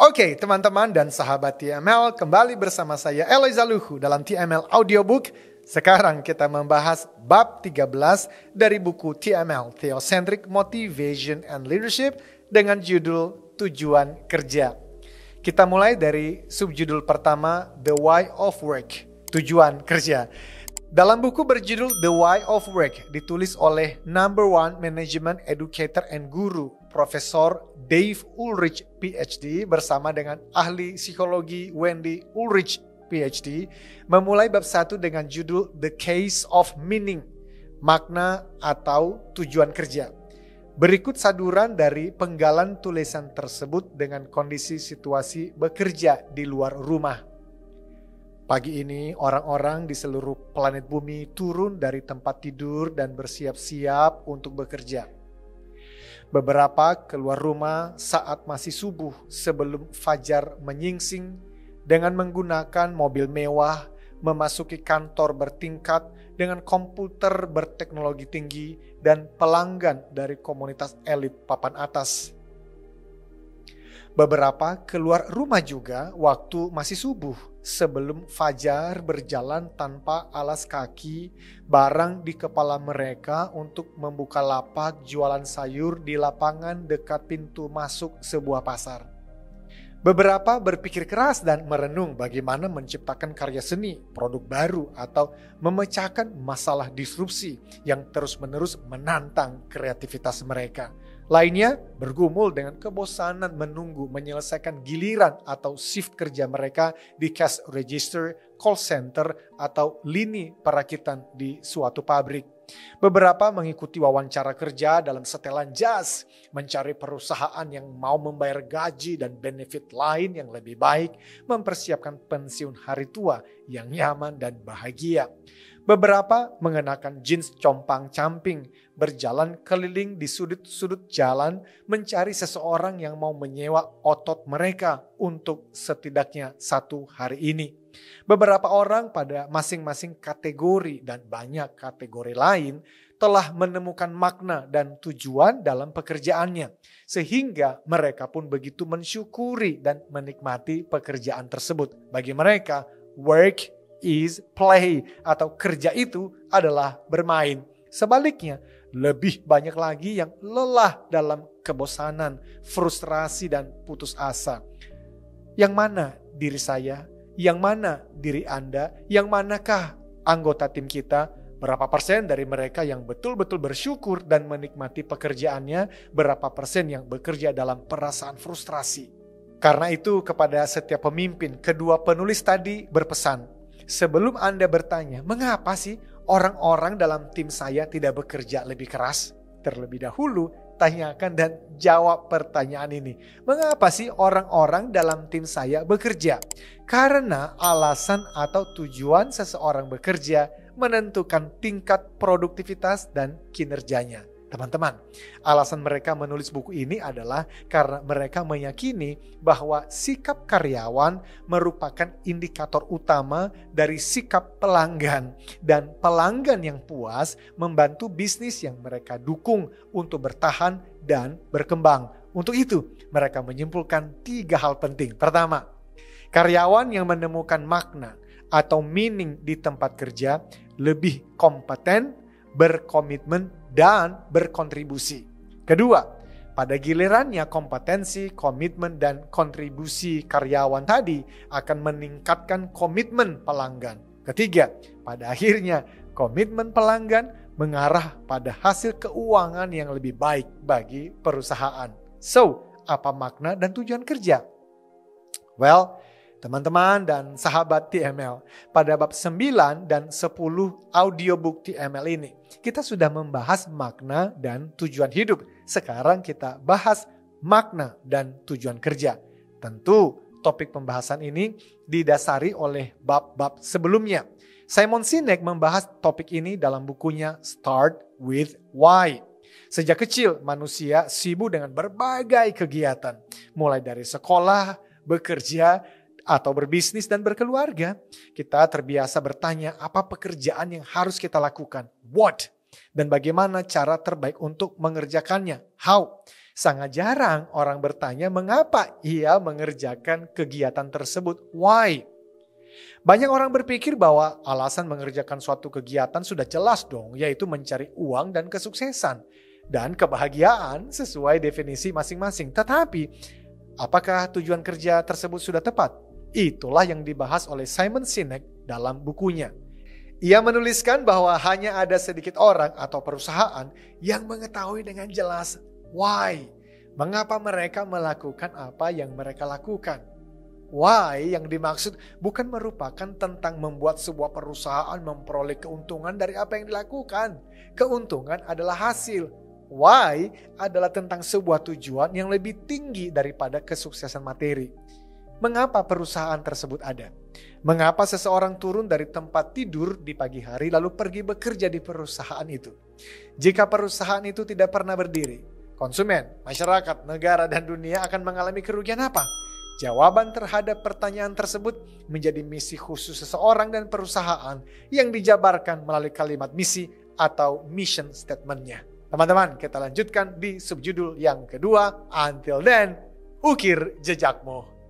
Oke, teman-teman dan sahabat TML, kembali bersama saya Eloy Zaluhu dalam TML Audiobook. Sekarang kita membahas bab 13 dari buku TML, Theocentric Motivation and Leadership, dengan judul Tujuan Kerja. Kita mulai dari subjudul pertama, The Why of Work, Tujuan Kerja. Dalam buku berjudul The Why of Work, ditulis oleh number one management educator and guru, Profesor Dave Ulrich, PhD, bersama dengan ahli psikologi Wendy Ulrich, PhD, memulai bab 1 dengan judul The Case of Meaning, makna atau tujuan kerja. Berikut saduran dari penggalan tulisan tersebut dengan kondisi situasi bekerja di luar rumah. Pagi ini, orang-orang di seluruh planet bumi turun dari tempat tidur dan bersiap-siap untuk bekerja. Beberapa keluar rumah saat masih subuh sebelum fajar menyingsing dengan menggunakan mobil mewah, memasuki kantor bertingkat dengan komputer berteknologi tinggi dan pelanggan dari komunitas elit papan atas. Beberapa keluar rumah juga waktu masih subuh sebelum fajar berjalan tanpa alas kaki, barang di kepala mereka untuk membuka lapak jualan sayur di lapangan dekat pintu masuk sebuah pasar. Beberapa berpikir keras dan merenung bagaimana menciptakan karya seni, produk baru, atau memecahkan masalah disrupsi yang terus-menerus menantang kreativitas mereka. Lainnya bergumul dengan kebosanan menunggu menyelesaikan giliran atau shift kerja mereka di cash register, call center, atau lini perakitan di suatu pabrik. Beberapa mengikuti wawancara kerja dalam setelan jas, mencari perusahaan yang mau membayar gaji dan benefit lain yang lebih baik, mempersiapkan pensiun hari tua yang nyaman dan bahagia. Beberapa mengenakan jeans compang-camping, berjalan keliling di sudut-sudut jalan, mencari seseorang yang mau menyewa otot mereka untuk setidaknya 1 hari ini. Beberapa orang pada masing-masing kategori dan banyak kategori lain telah menemukan makna dan tujuan dalam pekerjaannya, sehingga mereka pun begitu mensyukuri dan menikmati pekerjaan tersebut. Bagi mereka, work is play, atau kerja itu adalah bermain. Sebaliknya, lebih banyak lagi yang lelah dalam kebosanan, frustrasi, dan putus asa. Yang mana diri saya? Yang mana diri Anda? Yang manakah anggota tim kita? Berapa persen dari mereka yang betul-betul bersyukur dan menikmati pekerjaannya? Berapa persen yang bekerja dalam perasaan frustrasi? Karena itu kepada setiap pemimpin, kedua penulis tadi berpesan, sebelum Anda bertanya, mengapa sih orang-orang dalam tim saya tidak bekerja lebih keras? Terlebih dahulu, tanyakan dan jawab pertanyaan ini. Mengapa sih orang-orang dalam tim saya bekerja? Karena alasan atau tujuan seseorang bekerja menentukan tingkat produktivitas dan kinerjanya. Teman-teman, alasan mereka menulis buku ini adalah karena mereka meyakini bahwa sikap karyawan merupakan indikator utama dari sikap pelanggan. Dan pelanggan yang puas membantu bisnis yang mereka dukung untuk bertahan dan berkembang. Untuk itu, mereka menyimpulkan 3 hal penting. Pertama, karyawan yang menemukan makna atau meaning di tempat kerja lebih kompeten, berkomitmen, dan berkontribusi. Kedua, pada gilirannya kompetensi, komitmen, dan kontribusi karyawan tadi akan meningkatkan komitmen pelanggan. Ketiga, pada akhirnya komitmen pelanggan mengarah pada hasil keuangan yang lebih baik bagi perusahaan. So, apa makna dan tujuan kerja? Well, teman-teman dan sahabat TML, pada bab 9 dan 10 audiobook TML ini, kita sudah membahas makna dan tujuan hidup. Sekarang kita bahas makna dan tujuan kerja. Tentu topik pembahasan ini didasari oleh bab-bab sebelumnya. Simon Sinek membahas topik ini dalam bukunya Start with Why. Sejak kecil manusia sibuk dengan berbagai kegiatan, mulai dari sekolah, bekerja, atau berbisnis dan berkeluarga. Kita terbiasa bertanya apa pekerjaan yang harus kita lakukan, what, dan bagaimana cara terbaik untuk mengerjakannya, how. Sangat jarang orang bertanya mengapa ia mengerjakan kegiatan tersebut. Why? Banyak orang berpikir bahwa alasan mengerjakan suatu kegiatan sudah jelas dong, yaitu mencari uang dan kesuksesan. Dan kebahagiaan sesuai definisi masing-masing. Tetapi, apakah tujuan kerja tersebut sudah tepat? Itulah yang dibahas oleh Simon Sinek dalam bukunya. Ia menuliskan bahwa hanya ada sedikit orang atau perusahaan yang mengetahui dengan jelas why. Mengapa mereka melakukan apa yang mereka lakukan. Why yang dimaksud bukan merupakan tentang membuat sebuah perusahaan memperoleh keuntungan dari apa yang dilakukan. Keuntungan adalah hasil. Why adalah tentang sebuah tujuan yang lebih tinggi daripada kesuksesan materi. Mengapa perusahaan tersebut ada? Mengapa seseorang turun dari tempat tidur di pagi hari lalu pergi bekerja di perusahaan itu? Jika perusahaan itu tidak pernah berdiri, konsumen, masyarakat, negara, dan dunia akan mengalami kerugian apa? Jawaban terhadap pertanyaan tersebut menjadi misi khusus seseorang dan perusahaan yang dijabarkan melalui kalimat misi atau mission statement-nya. Teman-teman, kita lanjutkan di subjudul yang kedua. Until then, ukir jejakmu.